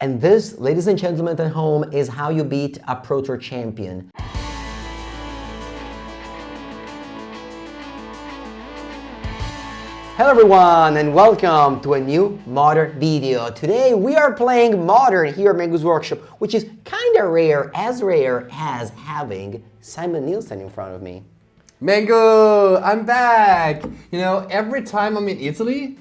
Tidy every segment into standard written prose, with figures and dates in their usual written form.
And this, ladies and gentlemen at home, is how you beat a Pro Tour champion. Hello everyone and welcome to a new Modern video. Today we are playing Modern here at Mengu's Workshop, which is kind of rare as having Simon Nielsen in front of me. Mengu, I'm back! You know, every time I'm in Italy,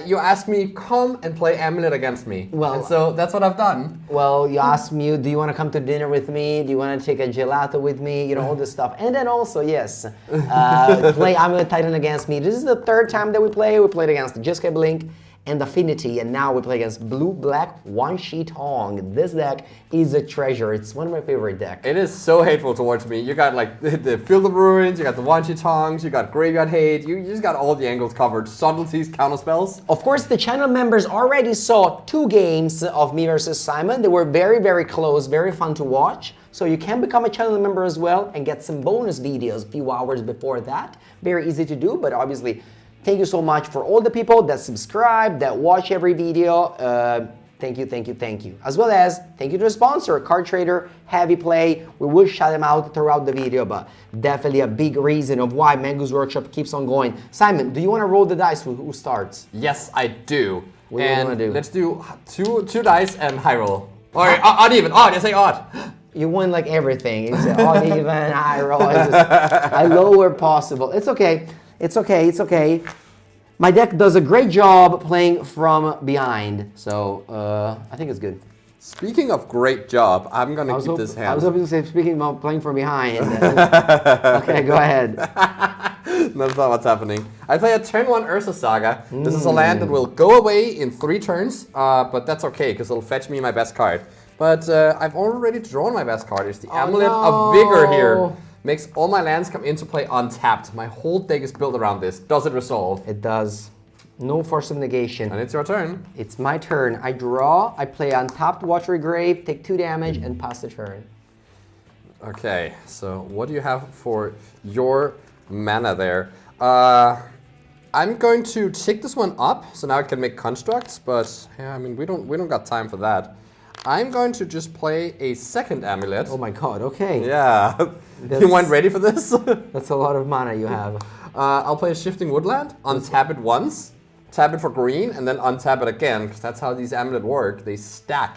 you ask me, come and play Amulet against me. Well, and so that's what I've done. Well, you asked me, do you want to come to dinner with me? Do you want to take a gelato with me? You know, all this stuff. And then also, yes, play Amulet Titan against me. This is the third time that we play. We played against Jessica Blink and Affinity, and now we play against Blue-Black One-Sheet Tong. This deck is a treasure. It's one of my favorite decks. It is so hateful towards me. You got like the Field of Ruins, you got the One-Sheet Tongs, you got Graveyard Hate, you just got all the angles covered. Subtleties, counterspells. Of course, the channel members already saw 2 games of me versus Simon. They were very, very close, very fun to watch. So you can become a channel member as well and get some bonus videos a few hours before that. Very easy to do, but obviously, thank you so much for all the people that subscribe, that watch every video. Thank you, thank you, thank you. As well as thank you to the sponsor, CardTrader Heavy Play. We will shout them out throughout the video, but definitely a big reason of why Mengu's Workshop keeps on going. Simon, do you want to roll the dice? Who starts? Yes, I do. What do you want to do? Let's do two dice and high roll. Or odd even. Odd, I say odd. You won like everything. It's odd even, high roll. It's just, I lower possible. It's okay. It's okay, it's okay. My deck does a great job playing from behind, so I think it's good. Speaking of great job, I'm gonna keep this hand. I was hoping to say, speaking about playing from behind. Okay, go ahead. That's not what's happening. I play a turn 1 Ursa Saga. This is a land that will go away in 3 turns, but that's okay, because it'll fetch me my best card. But I've already drawn my best card. It's the Amulet of Vigor here. Makes all my lands come into play untapped. My whole deck is built around this. Does it resolve? It does. No force of negation. And it's your turn. It's my turn. I draw, I play untapped Watery Grave, take 2 damage, and pass the turn. Okay, so what do you have for your mana there? I'm going to take this one up, so now I can make constructs, but yeah, I mean we don't got time for that. I'm going to just play a second Amulet. Oh my god, okay. Yeah. You weren't ready for this? That's a lot of mana you have. I'll play a Shifting Woodland, untap it once, tap it for green, and then untap it again, because that's how these Amulet work. They stack.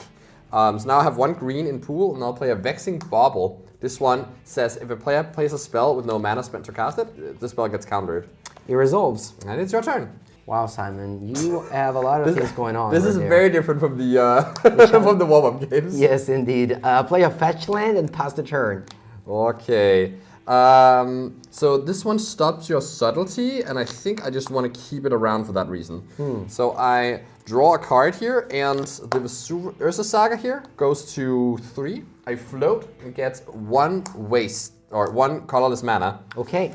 So now I have 1 green in pool, and I'll play a Vexing Bauble. This one says if a player plays a spell with no mana spent to cast it, the spell gets countered. It resolves. And it's your turn. Wow, Simon, you have a lot of things going on. This is very different from the from the warm-up games. Yes, indeed. Play a fetch land and pass the turn. Okay. So this one stops your subtlety, and I think I just want to keep it around for that reason. So I draw a card here, and the Ursa Saga here goes to 3. I float and get 1 waste, or 1 colorless mana. Okay.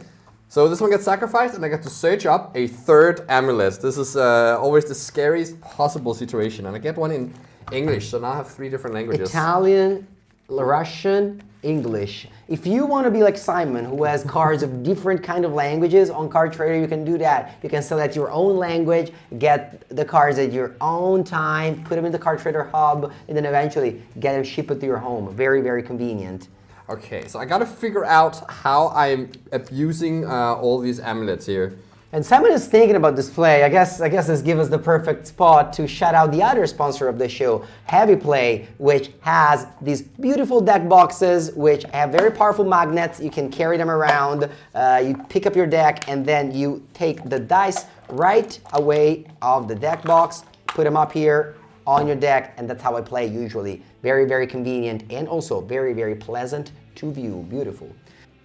So this one gets sacrificed, and I get to search up a 3rd Amulet. This is always the scariest possible situation, and I get one in English, so now I have 3 different languages. Italian, Russian, English. If you want to be like Simon, who has cards of different kind of languages on CardTrader, you can do that. You can select your own language, get the cards at your own time, put them in the CardTrader hub, and then eventually get them shipped to your home. Very, very convenient. Okay, so I gotta figure out how I'm abusing all these amulets here. And Simon is thinking about this play. I guess this gives us the perfect spot to shout out the other sponsor of the show, Heavy Play, which has these beautiful deck boxes, which have very powerful magnets. You can carry them around. You pick up your deck, and then you take the dice right away of the deck box, put them up here on your deck, and that's how I play usually. Very, very convenient, and also very, very pleasant to view. Beautiful.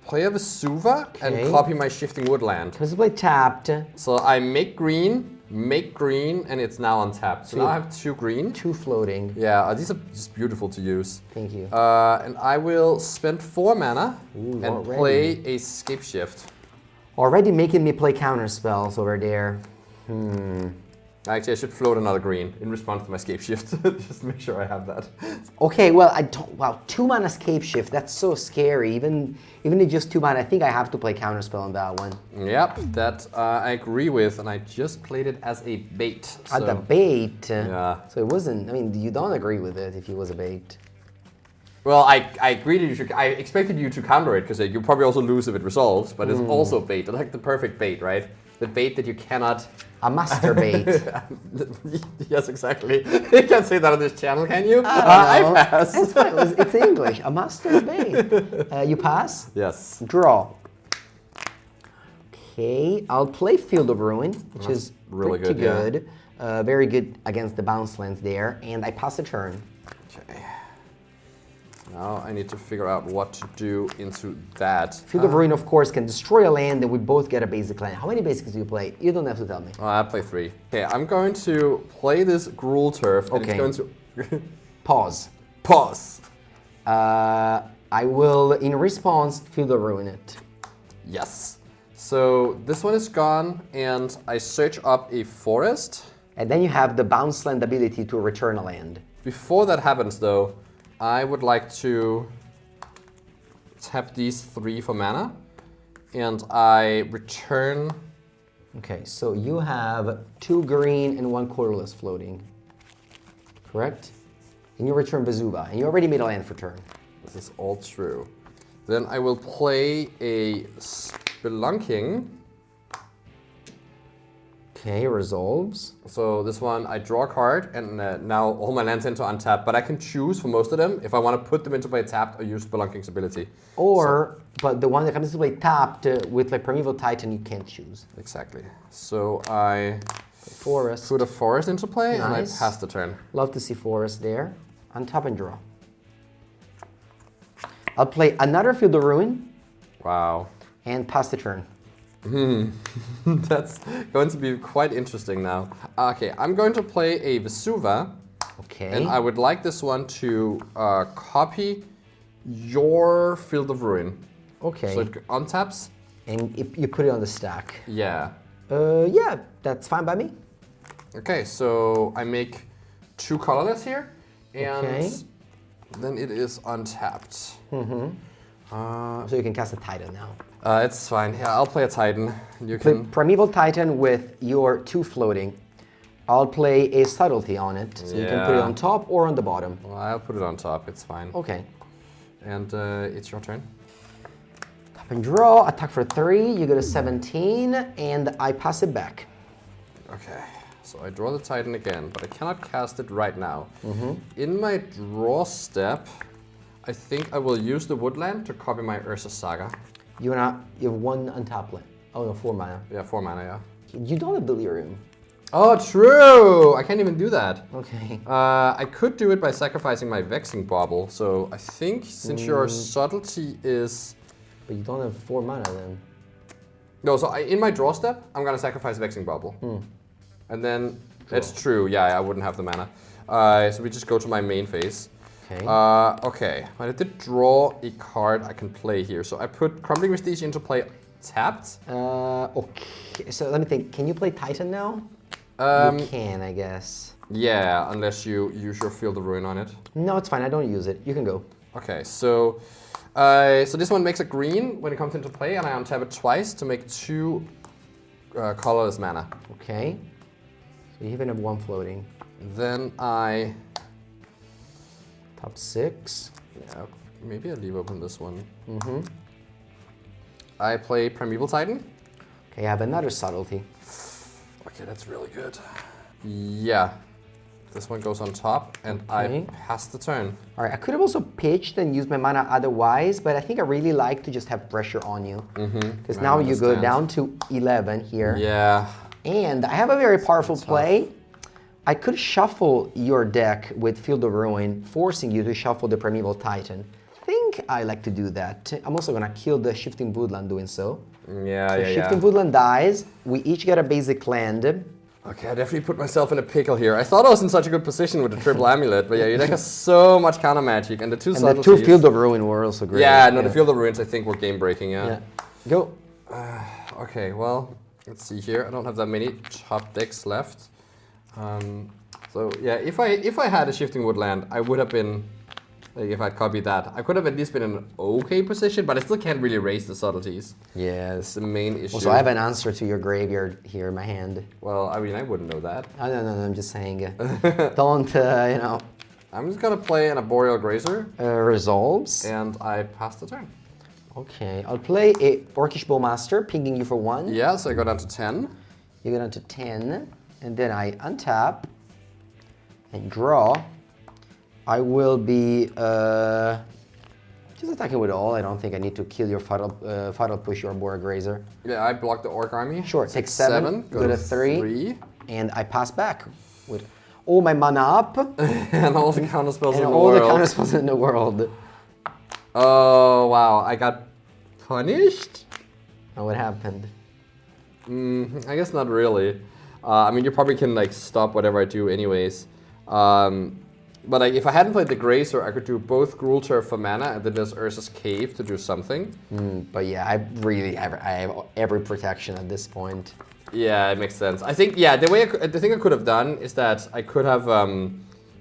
Play a Vesuva and copy my Shifting Woodland. Because play tapped. So I make green, and it's now untapped. So now I have 2 green. 2 floating. Yeah, these are just beautiful to use. Thank you. And I will spend 4 mana and play a Scapeshift. Already making me play counter spells over there. Actually, I should float another green in response to my scape shift. Just make sure I have that. Okay, well, I don't. Wow, 2 mana scape shift. That's so scary. Even if just 2 mana, I think I have to play counterspell on that one. Yep, that I agree with, and I just played it as a bait. At the bait. Yeah. So it wasn't. I mean, you don't agree with it if it was a bait. Well, I agreed that you should. I expected you to counter it because you probably also lose if it resolves, but it's also bait. It's like the perfect bait, right? The bait that you cannot. A master bait. Yes, exactly. You can't say that on this channel, can you? I pass. It's fine. It's English. A master bait. You pass? Yes. Draw. Okay, I'll play Field of Ruin, which is really pretty good. Very good against the bounce lands there, and I pass a turn. Okay. Now I need to figure out what to do into that. Field of Ruin, of course, can destroy a land, and we both get a basic land. How many basics do you play? You don't have to tell me. I play 3. Okay, I'm going to play this Gruul Turf, and Okay. it's going to Pause. pause. I will, in response, Field of Ruin it. Yes. So this one is gone, and I search up a forest. And then you have the bounce land ability to return a land. Before that happens, though, I would like to tap these 3 for mana, and I return. Okay, so you have 2 green and 1 colorless floating, correct? And you return Bazuba, and you already made a land for turn. This is all true. Then I will play a Spelunking. Okay, resolves. So this one, I draw a card, and now all my lands enter untap, but I can choose for most of them if I want to put them into play tapped or use Spelunking's ability. Or, but the one that comes into play tapped with like Primeval Titan, you can't choose. Exactly. So I Forest. put a forest into play, and I Nice. pass the turn. Love to see Forest there. Untap and draw. I'll play another Field of Ruin Wow. and pass the turn. That's going to be quite interesting now. Okay, I'm going to play a Vesuva, Okay. and I would like this one to copy your Field of Ruin. Okay. So it untaps. And you put it on the stack. Yeah. Yeah, that's fine by me. Okay, so I make 2 colorless here, and Okay. then it is untapped. So you can cast a Titan now. It's fine. Yeah, I'll play a Titan. You Play can. Primeval Titan with your 2 floating. I'll play a Subtlety on it, so you can put it Yeah. on top or on the bottom. Well, I'll put it on top. It's fine. Okay. And it's your turn. Tap and draw, attack for 3, you go to 17, and I pass it back. Okay. So I draw the Titan again, but I cannot cast it right now. In my draw step, I think I will use the woodland to copy my Ursa Saga. You have 1 untap land. Oh no, 4 mana. Yeah, 4 mana, yeah. You don't have Delirium. Oh, true! I can't even do that. Okay. I could do it by sacrificing my Vexing Bauble. So I think since your subtlety is... But you don't have 4 mana then. No, so in my draw step, I'm going to sacrifice Vexing Bauble. And then, it's true, yeah, I wouldn't have the mana. So we just go to my main phase. Okay. Okay, but I did draw a card I can play here. So I put Crumbling Vestige into play tapped. Okay, so let me think. Can you play Titan now? You can, I guess. Yeah, unless you use your Field of Ruin on it. No, it's fine. I don't use it. You can go. Okay, so so this one makes a green when it comes into play, and I untap it twice to make 2 colorless mana. Okay. So you even have 1 floating. Then I... Top 6. Yeah, maybe I leave open this one. I play Primeval Titan. Okay, I have another Subtlety. Okay, that's really good. Yeah. This one goes on top, and Okay. I pass the turn. All right, I could have also pitched and used my mana otherwise, but I think I really like to just have pressure on you. Because now you go understand. down to 11 here. Yeah. And I have a very powerful play. I could shuffle your deck with Field of Ruin, forcing you to shuffle the Primeval Titan. I think I like to do that. I'm also gonna kill the Shifting Woodland doing so. Yeah, So yeah, Shifting yeah. Woodland dies. We each get a basic land. Okay, I definitely put myself in a pickle here. I thought I was in such a good position with the triple amulet, but yeah, your deck has so much counter magic, and the 2 And the 2 subtleties. Field of Ruin were also great. Yeah, no, the Field of Ruins I think were game breaking, Yeah. Go. Okay, well, let's see here. I don't have that many top decks left. So yeah, if I had a shifting woodland, I would have been, like if I'd copied that, I could have at least been in an okay position, but I still can't really raise the subtleties. Yes. That's the main issue. Also, I have an answer to your graveyard here in my hand. Well, I mean, I wouldn't know that. Oh, no, I'm just saying. Don't, you know. I'm just gonna play an Arboreal Grazer. Resolves. And I pass the turn. Okay, I'll play a Orcish Bowmaster, pinging you for 1. Yeah, so I go down to 10. You go down to 10, and then I untap and draw. I will be just attacking with all. I don't think I need to kill your Fatal Push or Arboreal Grazer. Yeah, I block the Orc Army. Sure, take 7, go to 3, and I pass back with all my mana up. And all the counterspells in the all world. the counterspells in the world. Oh, wow, I got punished? And what happened? I guess not really. I mean, you probably can like stop whatever I do anyways. But like, if I hadn't played the Grazer, I could do both Gruul Turf for mana and then there's Urza's Cave to do something. But yeah, I have every protection at this point. Yeah, it makes sense. I think, yeah, the thing I could have done is that I could have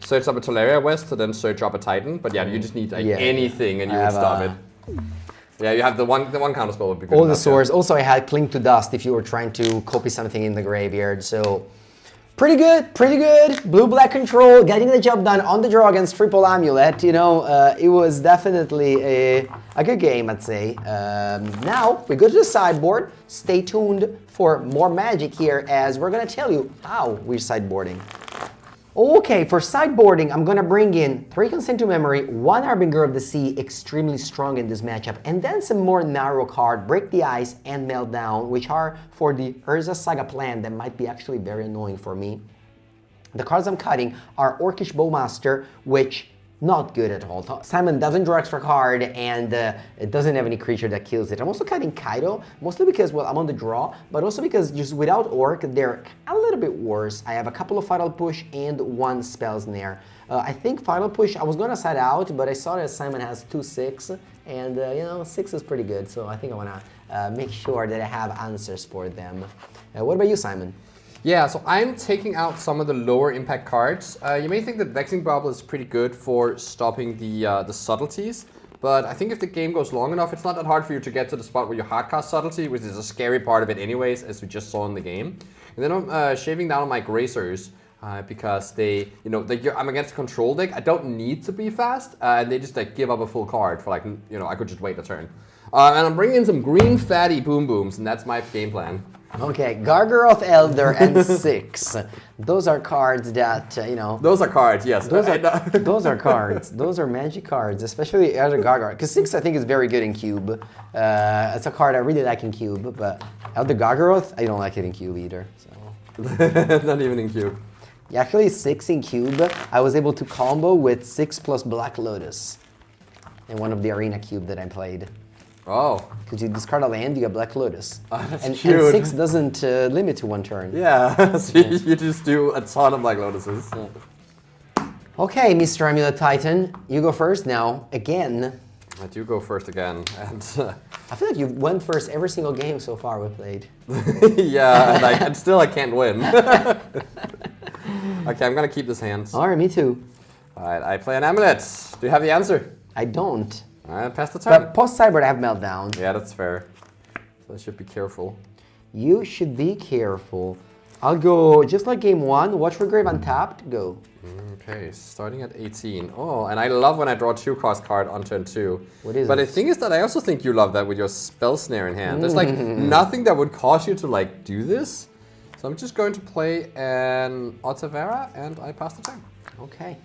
searched up a Tolaria West to then search up a Titan. But yeah, you just need like anything and you would stop it. Yeah, you have the one counterspell would be good. All the swords. Also, I had Cling to Dust if you were trying to copy something in the graveyard. So, pretty good, pretty good. Blue-black control, getting the job done on the draw against Triple Amulet. You know, it was definitely a good game, I'd say. Now, we go to the sideboard. Stay tuned for more magic here as we're going to tell you how we're sideboarding. Okay, for sideboarding, I'm going to bring in 3 Consent to Memory, 1 Harbinger of the Sea, extremely strong in this matchup, and then some more narrow card, Break the Ice and Meltdown, which are for the Urza Saga plan that might be actually very annoying for me. The cards I'm cutting are Orcish Bowmaster, which not good at all. Simon doesn't draw extra card, and it doesn't have any creature that kills it. I'm also cutting Kaido, mostly because, well, I'm on the draw, but also because just without Orc, they're a little bit worse. I have a couple of Fatal Push and 1 Spell Snare. I think Fatal Push, I was going to side out, but I saw that Simon has 2/6, and, you know, 6 is pretty good, so I think I want to make sure that I have answers for them. What about you, Simon? Yeah, so I'm taking out some of the lower impact cards. You may think that Vexing Bubble is pretty good for stopping the subtleties, but I think if the game goes long enough, it's not that hard for you to get to the spot where you hardcast Subtlety, which is a scary part of it anyways, as we just saw in the game. And then I'm shaving down on my Grazers because they, you know, I'm against a control deck. I don't need to be fast, and they just like give up a full card for like, you know, I could just wait a turn. And I'm bringing in some green fatty Boom Booms, and that's my game plan. Okay, Gargaroth Elder and 6. Those are cards that, you know... Those are cards, yes. Those are cards. Those are magic cards, especially Elder Gargaroth. Because 6, I think, is very good in Cube. It's a card I really like in Cube, but Elder Gargaroth, I don't like it in Cube either. So. Not even in Cube. Actually, 6 in Cube, I was able to combo with 6 plus Black Lotus in one of the Arena Cube that I played. Oh. Because you discard a land, you get Black Lotus. That's and cute. 6 doesn't limit to 1 turn. Yeah, so you just do a ton of Black Lotuses. Yeah. Okay, Mr. Amulet Titan, you go first now, again. I do go first again, and... I feel like you went first every single game so far we played. Yeah, and still I can't win. Okay, I'm gonna keep this hand. Alright, me too. Alright, I play an Amulet. Do you have the answer? I don't. Alright, pass the turn. But post-Cyber I have Meltdown. Yeah, that's fair. So I should be careful. You should be careful. I'll go, just like game 1, watch for Grave untapped, go. Okay, starting at 18. Oh, and I love when I draw 2-cost card on turn 2. What is But it? the thing is that I also think you love that with your Spell Snare in hand. There's like nothing that would cause you to like do this. So I'm just going to play an Otavera and I pass the turn. Okay.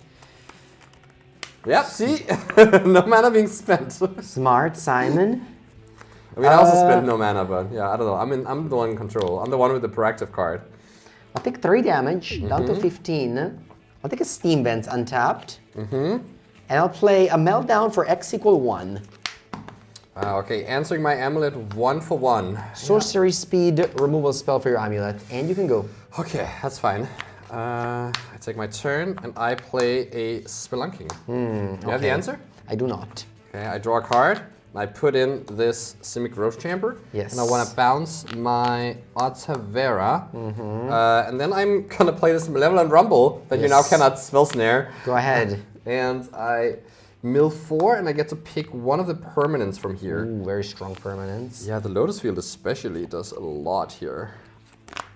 Yep, see? No mana being spent. Smart, Simon. I mean, I also spent no mana, but yeah, I don't know. I'm the one in control. I'm the one with the proactive card. I'll take 3 damage, down to 15. I'll take a Steam Vent untapped. And I'll play a Meltdown for X equal 1. Okay, answering my Amulet 1 for 1. Sorcery speed removal spell for your Amulet, and you can go. Okay, that's fine. I take my turn and I play a Spelunking. Do you have the answer? I do not. Okay, I draw a card. I put in this Simic Growth Chamber. Yes. And I want to bounce my Otavera. And then I'm going to play this Malevolent Rumble that you now cannot spell snare. Go ahead. And I mill 4, and I get to pick one of the permanents from here. Ooh, very strong permanents. Yeah, the Lotus Field especially does a lot here.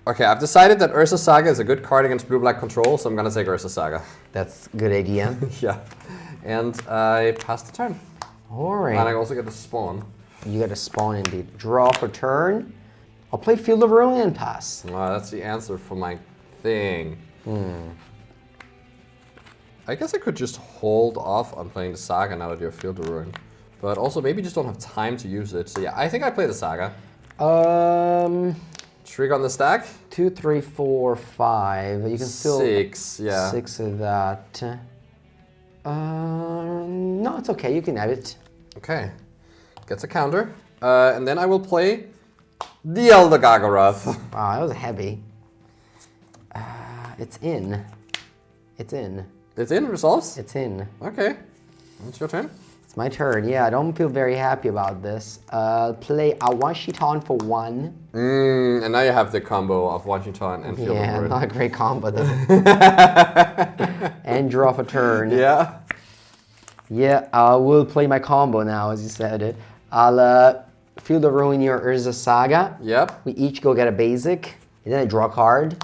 Okay, I've decided that Ursa Saga is a good card against blue-black control, so I'm going to take Ursa Saga. That's a good idea. Yeah. And I pass the turn. All right. And I also get to spawn. You get a spawn indeed. Draw for turn. I'll play Field of Ruin and pass. That's the answer for my thing. I guess I could just hold off on playing the Saga now that you have Field of Ruin. But also maybe just don't have time to use it. So yeah, I think I play the Saga. Trig on the stack. 2, 3, 4, 5. You can still 6, yeah. 6 of that. No, it's okay. You can add it. Okay. Gets a counter. And then I will play the Elder Gargaroth. Wow, that was heavy. It's in. It's in. It's in, resolves? It's in. Okay. It's your turn. It's my turn. Yeah, I don't feel very happy about this. Play a Washington for 1. And now you have the combo of Washington and Field of Yeah, Ruin. not a great combo though. And draw for turn. Yeah. Yeah, I will play my combo now, as you said it. I'll Field of Ruin your Urza Saga. Yep. We each go get a basic, and then I draw a card.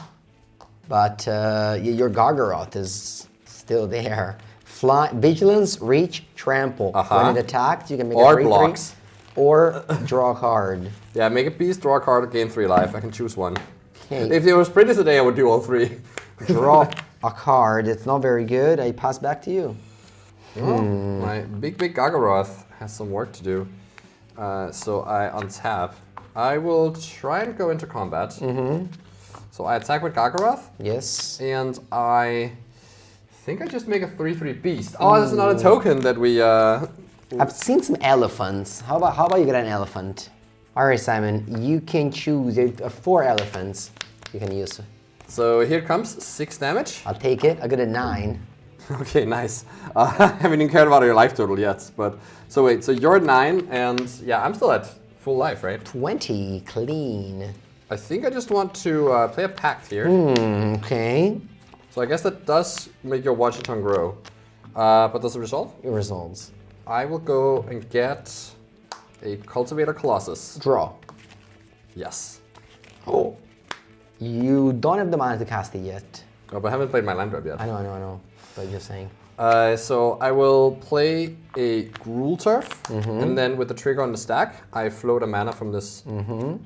But your Gargaroth is still there. Fly, Vigilance, Reach, Trample. When it attacked, you can make a 3/3. Blocks. Or draw a card. Yeah, make a beast, draw a card, gain 3 life. I can choose one. Okay. If there was sprinters today, I would do all 3. Draw a card. It's not very good. I pass back to you. Oh, my big Gargaroth has some work to do. So I untap. I will try and go into combat. So I attack with Gargaroth. Yes. And I think I just make a 3/3 beast. Oh, that's another token that we... I've seen some elephants. How about you get an elephant? All right, Simon, you can choose 4 elephants you can use. So here comes 6 damage. I'll take it. I got a 9. Okay, nice. I haven't even cared about your life total yet, but... So wait, so you're 9, and yeah, I'm still at full life, right? 20, clean. I think I just want to play a pact here. Okay. So I guess that does make your Washington grow. But does it resolve? It resolves. I will go and get a Cultivator Colossus. Draw. Yes. Oh. You don't have the mana to cast it yet. Oh, but I haven't played my land drop yet. I know. But you're saying. So I will play a Gruul Turf, and then with the trigger on the stack, I float a mana from this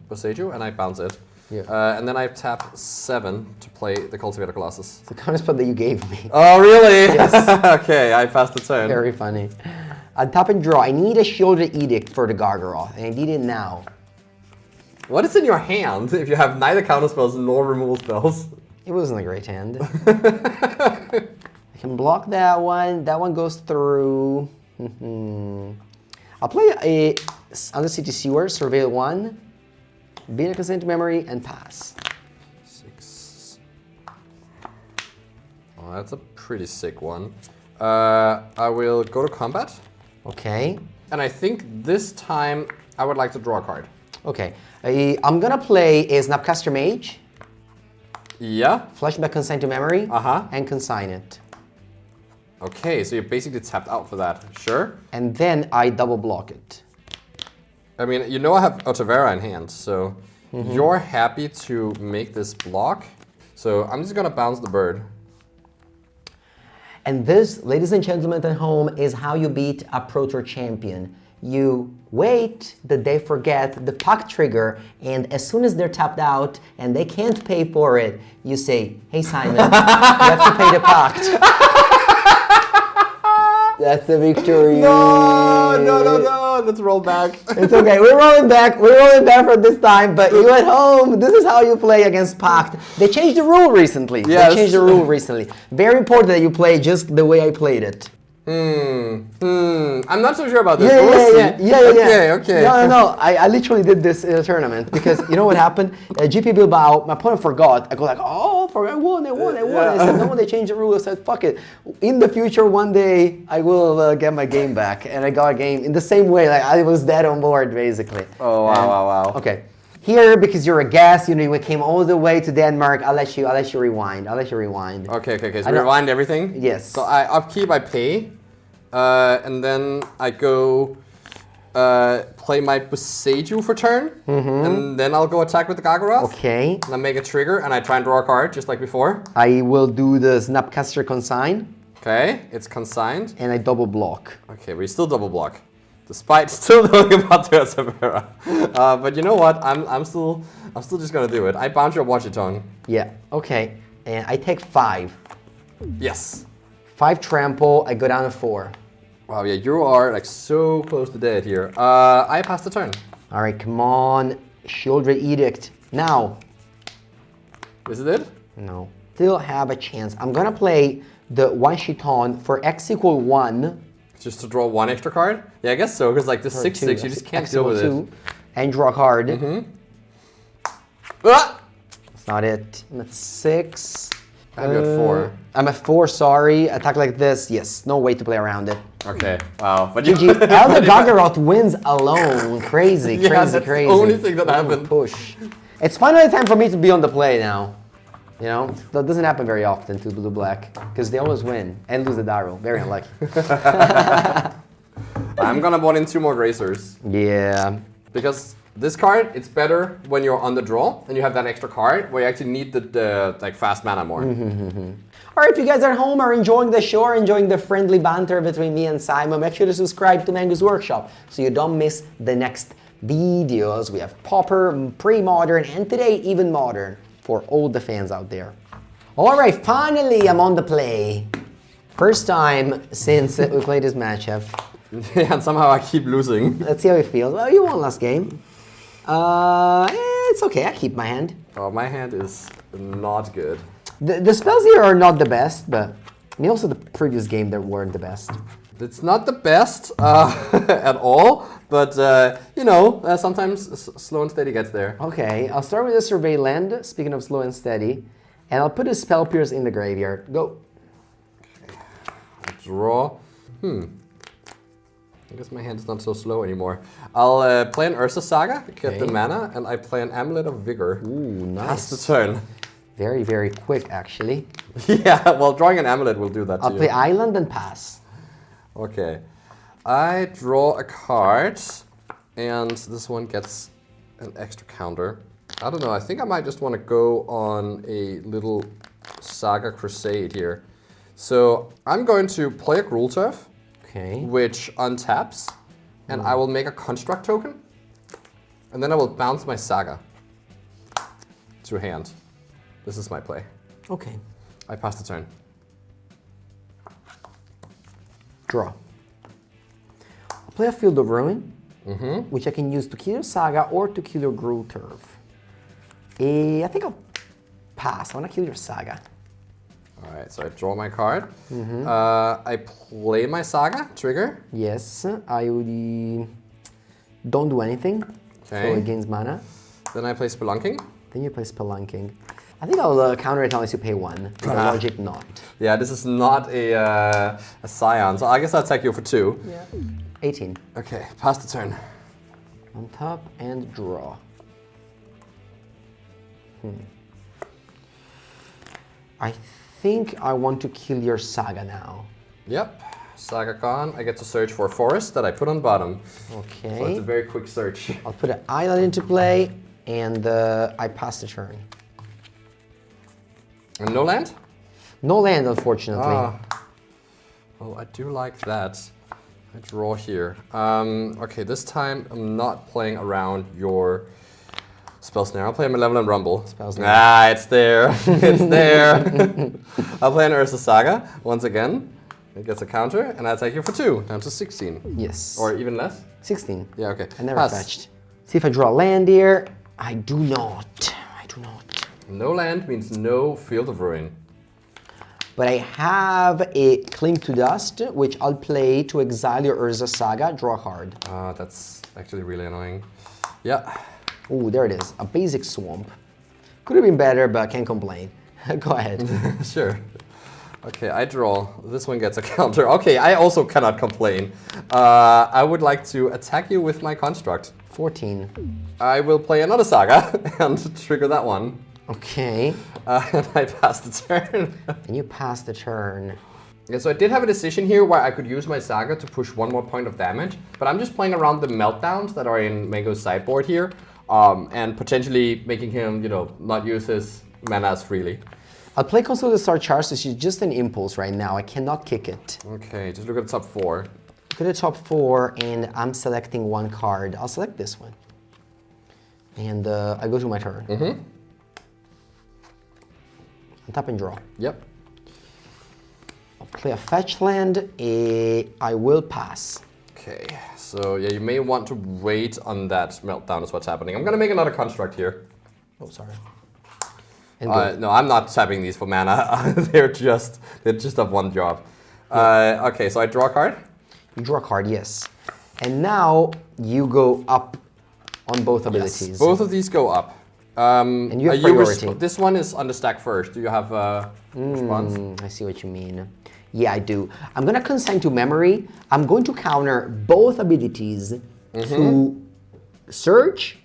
Boseiju, and I bounce it. Yeah. And then I tap 7 to play the Cultivator Colossus. It's the counter spell that you gave me. Oh, really? Yes. Okay, I passed the turn. Very funny. I tap and draw. I need a Shielded Edict for the Gargaroth, and I need it now. What is in your hand if you have neither counter spells nor removal spells? It wasn't a great hand. I can block that one. That one goes through. I'll play a Undercity Sewer, Surveil 1, Beat a Consent to Memory, and pass. 6. Oh, that's a pretty sick one. I will go to combat. Okay. And I think this time I would like to draw a card. Okay. I'm gonna play a Snapcaster Mage, Yeah. Flashback Consent to Memory, Uh-huh. and consign it. Okay, so you're basically tapped out for that. Sure. And then I double block it. I mean, you know I have Otavera in hand, so you're happy to make this block. So I'm just gonna bounce the bird. And this, ladies and gentlemen at home, is how you beat a Pro Tour champion. You wait that they forget the pact trigger, and as soon as they're tapped out and they can't pay for it, you say, hey Simon, you have to pay the pact. That's the victory. No, let's roll back. It's okay, we're rolling back for this time, but you at home, this is how you play against Pact. They changed the rule recently. Yes. They changed the rule recently. Very important that you play just the way I played it. I'm not so sure about this. Yeah. Okay. No. I literally did this in a tournament because you know what happened? GP Bilbao, my opponent forgot. I go like, oh, I won. I said, no, they changed the rule. I said, fuck it. In the future, one day, I will get my game back. And I got a game in the same way. Like I was dead on board, basically. Oh, wow. Okay. Here, because you're a guest, you know, you came all the way to Denmark. I'll let you rewind. Okay. So rewind everything? Yes. So I upkeep, I pay, and then I go play my Boseiju for turn, and then I'll go attack with the Gargaroth. Okay. And I make a trigger, and I try and draw a card, just like before. I will do the Snapcaster Consign. Okay, it's consigned. And I double block. Okay, we still double block. Despite still knowing about the Severa. But you know what? I'm still just gonna do it. I bounce your Watch It Tong. Yeah, okay. And I take 5. Yes. 5 trample, I go down to 4. Wow, yeah, you are like so close to dead here. I pass the turn. Alright, come on. Shieldred Edict. Now. Is it it? No. Still have a chance. I'm gonna play the 1 Chiton for X = 1. Just to draw 1 extra card? Yeah, I guess so, because like the 6/6, you just can't deal with it. And draw a card. Ah! That's not it. I'm at 6. I'm at 4. I'm at 4, sorry. Attack like this. Yes, no way to play around it. Okay, wow. But GG. Elder Gargaroth wins alone. Crazy. That's the only thing that happened. Push. It's finally time for me to be on the play now. You know, that doesn't happen very often to blue-black, because they always win and lose the die roll. Very unlucky. I'm gonna bot in 2 more Gracers. Yeah. Because this card, it's better when you're on the draw and you have that extra card where you actually need the like fast mana more. All right, if you guys at home are enjoying the show, or enjoying the friendly banter between me and Simon, make sure to subscribe to Mengu's Workshop so you don't miss the next videos. We have Pauper, Pre-Modern, and today even Modern for all the fans out there. All right, finally I'm on the play. First time since we played this matchup. Yeah, and somehow I keep losing. Let's see how it feels. Well, you won last game. It's okay, I keep my hand. Oh, my hand is not good. The spells here are not the best, but I mean also the previous game they weren't the best. It's not the best at all, but you know, sometimes slow and steady gets there. Okay, I'll start with the Survey Land, speaking of slow and steady, and I'll put a Spell Pierce in the graveyard. Go. Okay. Draw. I guess my hand is not so slow anymore. I'll play an Ursa Saga, get the mana, and I play an Amulet of Vigor. Ooh, nice. Pass the turn. Very, very quick, actually. Yeah, well, drawing an Amulet will do that too. I'll play Island and pass. Okay. I draw a card, and this one gets an extra counter. I don't know, I think I might just want to go on a little Saga Crusade here. So I'm going to play a Gruul Turf, which untaps, and I will make a Construct token, and then I will bounce my Saga to hand. This is my play. Okay. I pass the turn. Draw. I'll play a Field of Ruin, which I can use to kill your Saga or to kill your Gruul Turf. I think I'll pass. I want to kill your Saga. All right, so I draw my card. I play my Saga, trigger. Yes, I don't do anything, so it gains mana. Then I play Spelunking. Then you play Spelunking. I think I'll counter it unless you pay 1. The logic not. Yeah, this is not a Scion, so I guess I'll attack you for 2. Yeah. 18. Okay, pass the turn. On top and draw. I think I want to kill your Saga now. Yep, Saga gone. I get to search for a forest that I put on bottom. Okay. So it's a very quick search. I'll put an island into play, and I pass the turn. And no land? No land, unfortunately. Oh, I do like that. I draw here. Okay, this time I'm not playing around your Spell Snare. I'll play a Malevolent Rumble. Spell Snare. Ah, it's there. It's there. I'll play an Ursa Saga once again. It gets a counter, and I attack you for 2, down to 16. Yes. Or even less? 16. Yeah, okay. I never fetched. See if I draw land here. I do not. I do not. No land means no Field of Ruin. But I have a Cling to Dust, which I'll play to exile your Urza Saga, draw a card. That's actually really annoying. Yeah. Ooh, there it is, a basic Swamp. Could have been better, but can't complain. Go ahead. Sure. Okay, I draw. This one gets a counter. Okay, I also cannot complain. I would like to attack you with my construct. 14. I will play another saga and trigger that one. Okay. And I pass the turn. And you pass the turn. Yeah, so I did have a decision here where I could use my saga to push one more point of damage, but I'm just playing around the meltdowns that are in Mengu's sideboard here, and potentially making him, you know, not use his mana as freely. I'll play Console the Star Charge, so she's just an impulse right now. I cannot kick it. Okay, just look at the top 4. Go to the top 4, and I'm selecting one card. I'll select this one. And I go to my turn. Mm-hmm. Tap and draw. Yep. I'll play a fetch land. I will pass. Okay, so yeah, you may want to wait on that meltdown is what's happening. I'm gonna make another construct here. Oh, sorry. No, I'm not tapping these for mana. they're just of one job. Yeah. Okay, so I draw a card. You draw a card, yes. And now you go up on both abilities. Yes, both of these go up. And you have priority. This one is on the stack first. Do you have response? I see what you mean. Yeah, I do. I'm going to consign to memory. I'm going to counter both abilities to search.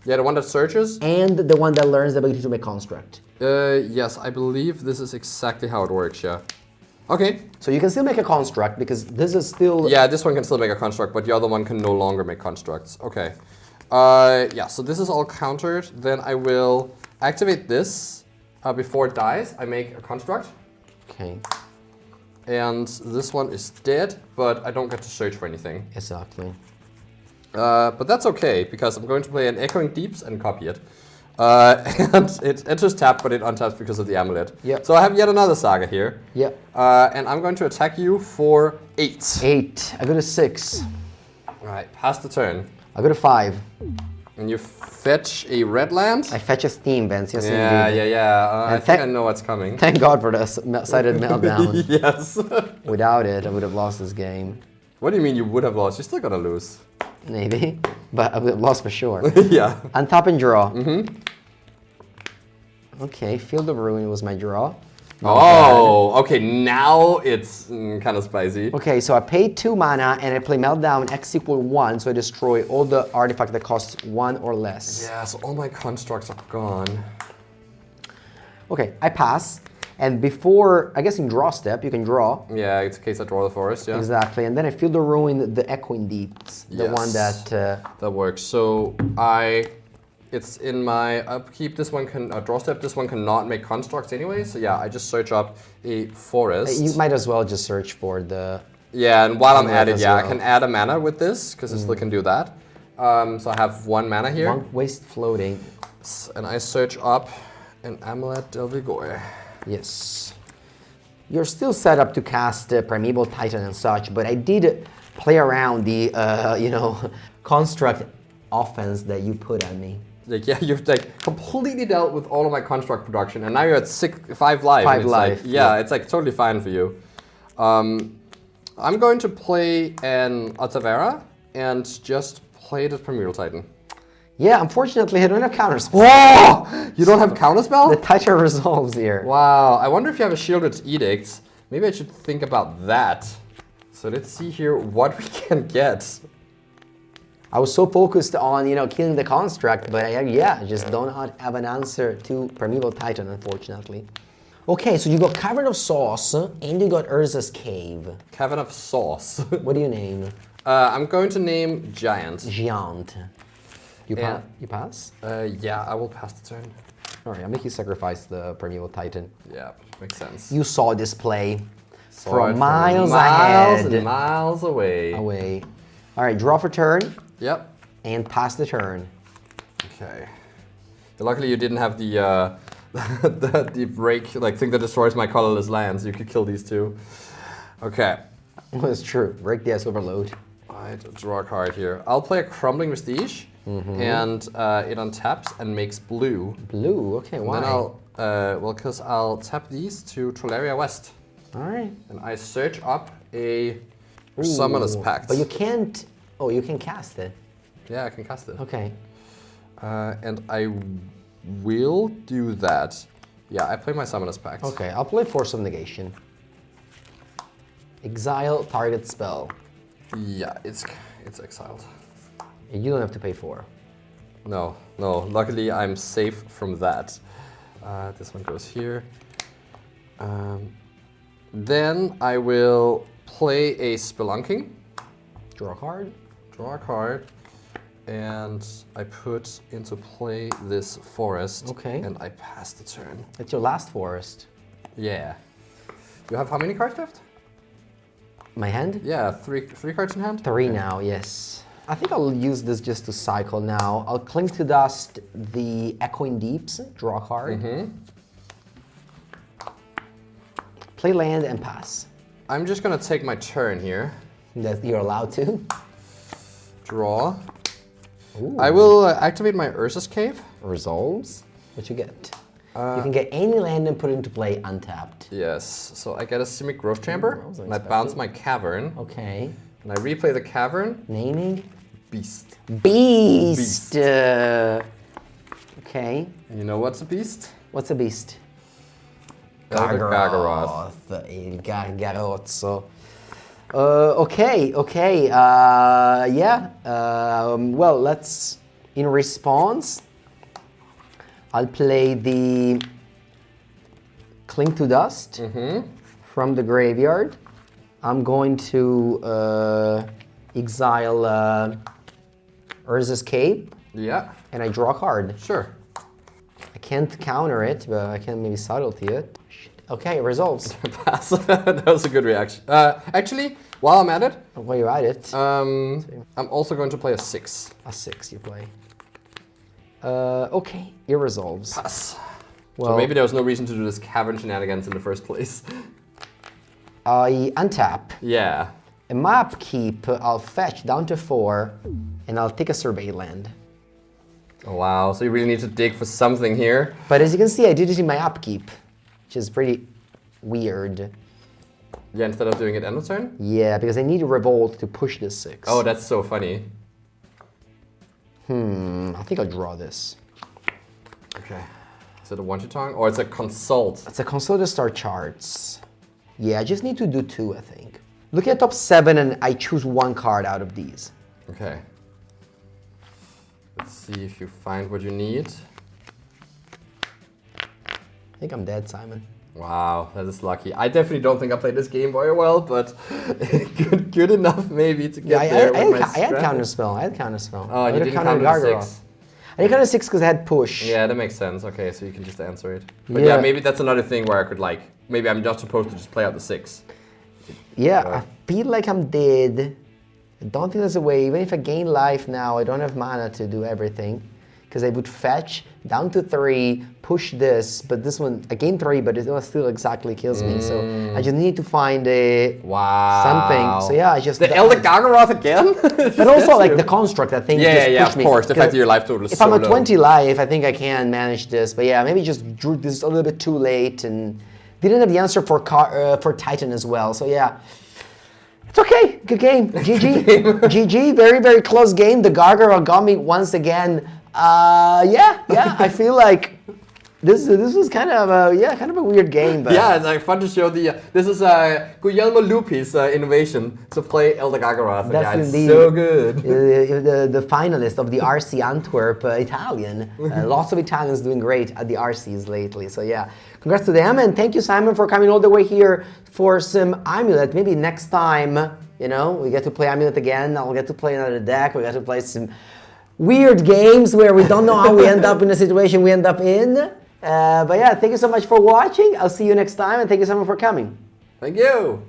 Yeah, the one that searches? And the one that learns the ability to make construct. Yes, I believe this is exactly how it works, yeah. Okay. So you can still make a construct because this is still... Yeah, this one can still make a construct, but the other one can no longer make constructs. Okay. Yeah, so this is all countered. Then I will activate this. Before it dies, I make a construct. Okay. And this one is dead, but I don't get to search for anything. Exactly. But that's okay, because I'm going to play an Echoing Deeps and copy it. And it enters tap, but it untaps because of the Amulet. Yep. So I have yet another saga here. Yep. And I'm going to attack you for 8. 8. I go to 6. All right, pass the turn. I go to 5. And you fetch a red land? I fetch a Steam Vents, yes yeah, indeed. Yeah. I think I know what's coming. Thank God for the sided meltdown. Yes. Without it, I would have lost this game. What do you mean you would have lost? You're still gonna lose. Maybe, but I would have lost for sure. Yeah. Untap and draw. Mm-hmm. Okay, Field of Ruin was my draw. Oh, okay, now it's kind of spicy. Okay, so I pay 2 mana and I play Meltdown X equal 1, so I destroy all the artifacts that cost 1 or less. Yeah, so all my constructs are gone. Okay, I pass. And before, I guess in draw step, you can draw. Yeah, it's in case I draw the forest, yeah. Exactly, and then I Field of Ruin the Echoing Deeps, the one that... that works. So it's in my upkeep. This one can draw step. This one cannot make constructs anyway. So yeah, I just search up a forest. You might as well just search for the... Yeah, and while I'm at it, yeah, well. I can add a mana with this because I still can do that. So I have 1 mana here. 1 waste floating. And I search up an Amulet del Vigor. Yes. You're still set up to cast Primeval Titan and such, but I did play around the, construct offense that you put at me. Like, yeah, you've like completely dealt with all of my construct production, and now you're at 5 life. 5 life. Like, yeah, it's like totally fine for you. I'm going to play an Otavera and just play the Primeval Titan. Yeah, unfortunately, I don't have counterspell. Whoa! You don't have counterspell? The Titan resolves here. Wow, I wonder if you have a Shielded Edict. Maybe I should think about that. So let's see here what we can get. I was so focused on, killing the construct, but I just don't have an answer to Primeval Titan, unfortunately. Okay, so you got Cavern of Sauce, and you got Urza's Cave. Cavern of Sauce. What do you name? I'm going to name Giant. Giant. You pass? Yeah, I will pass the turn. All right, I'll make you sacrifice the Primeval Titan. Yeah, makes sense. You saw this play from miles ahead. And miles away. All right, draw for turn. Yep. And pass the turn. Okay. Luckily, you didn't have the the break, like thing that destroys my colorless lands. You could kill these 2. Okay. Well, it's true. Break the Ice Overload. Alright, draw a card here. I'll play a Crumbling Vestige, and it untaps and makes blue. Blue, okay, why? And then I'll Well, because I'll tap these to Trolaria West. All right. And I search up a Summoner's Pact. But you can't. Oh, you can cast it. Yeah, I can cast it. Okay. And I will do that. Yeah, I play my Summoner's Pact. Okay, I'll play Force of Negation. Exile target spell. Yeah, it's exiled. You don't have to pay 4. No. Luckily, I'm safe from that. This one goes here. Then I will play a Spelunking. Draw a card. Draw a card. And I put into play this forest. Okay. And I pass the turn. It's your last forest. Yeah. You have how many cards left? My hand? Yeah, three cards in hand? 3 now, yes. I think I'll use this just to cycle now. I'll Cling to Dust the Echoing Deeps, draw a card. Play land and pass. I'm just gonna take my turn here. That you're allowed to. Draw. Ooh. I will activate my Urza's Cave. Resolves. What you get? You can get any land and put it into play untapped. Yes, so I get a Simic Growth Chamber, Ooh, and I bounce my Cavern, Okay. and I replay the Cavern. Naming? Beast. Beast! Okay. You know what's a beast? What's a beast? Elder Gargaroth. Il Gargarozzo. Okay. Yeah. Well, let's. In response, I'll play the Cling to Dust from the graveyard. I'm going to exile Urza's Cape. Yeah. And I draw a card. Sure. I can't counter it, but I can maybe subtlety it. Okay, it resolves. Pass. That was a good reaction. Actually, while I'm at it, While you're at it, I'm also going to play a 6. a 6 you play. Okay, it resolves. Pass. Well, So maybe there was no reason to do this Cavern shenanigans in the first place. I untap. Yeah. In my upkeep, I'll fetch down to 4, and I'll take a Survey land. Oh, wow, so you really need to dig for something here. But as you can see, I did it in my upkeep, which is pretty weird. Yeah, instead of doing it end of turn? Yeah, because I need a Revolt to push this 6. Oh, that's so funny. I think I'll draw this. Okay. Is it a one-shot Tong? Or it's a Consult? It's a console to start charts. Yeah, I just need to do 2, I think. Look at top 7 and I choose 1 card out of these. Okay. Let's see if you find what you need. I think I'm dead, Simon. Wow, that is lucky. I definitely don't think I played this game very well, but good enough maybe to get there with my I had strategy. counterspell. Oh, you didn't counter the 6. I didn't counter 6 because I had push. Yeah, that makes sense. Okay, so you can just answer it. But Yeah. yeah, maybe that's another thing where I could like, maybe I'm not supposed to just play out the 6. Yeah, I feel like I'm dead. I don't think there's a way. Even if I gain life now, I don't have mana to do everything. Because I would fetch down to 3, push this, but this one, I gain 3, but it still exactly kills me. So I just need to find a something. So yeah, I just... The Elder Gargaroth again? But also like the construct, I think Yeah, pushed of course. The me. fact that your life total is If so I'm at low. 20 life, I think I can manage this. But yeah, maybe just drew this a little bit too late and didn't have the answer for Titan as well. So yeah. It's okay, good game. GG. GG, very, very close game. The Gargaroth got me once again. Yeah, I feel like this was kind of a weird game. But Yeah, it's like fun to show the. This is Guglielmo Lupi's innovation to play Elder Gargaroth. That's Yeah, it's indeed so good. the finalist of the RC Antwerp Italian. Lots of Italians doing great at the RCs lately. So yeah, congrats to them, and thank you, Simon, for coming all the way here for some Amulet. Maybe next time, we get to play Amulet again. I'll get to play another deck. We get to play some weird games where we don't know how we end up in the situation we end up in. But yeah, thank you so much for watching. I'll see you next time, and thank you so much for coming. Thank you.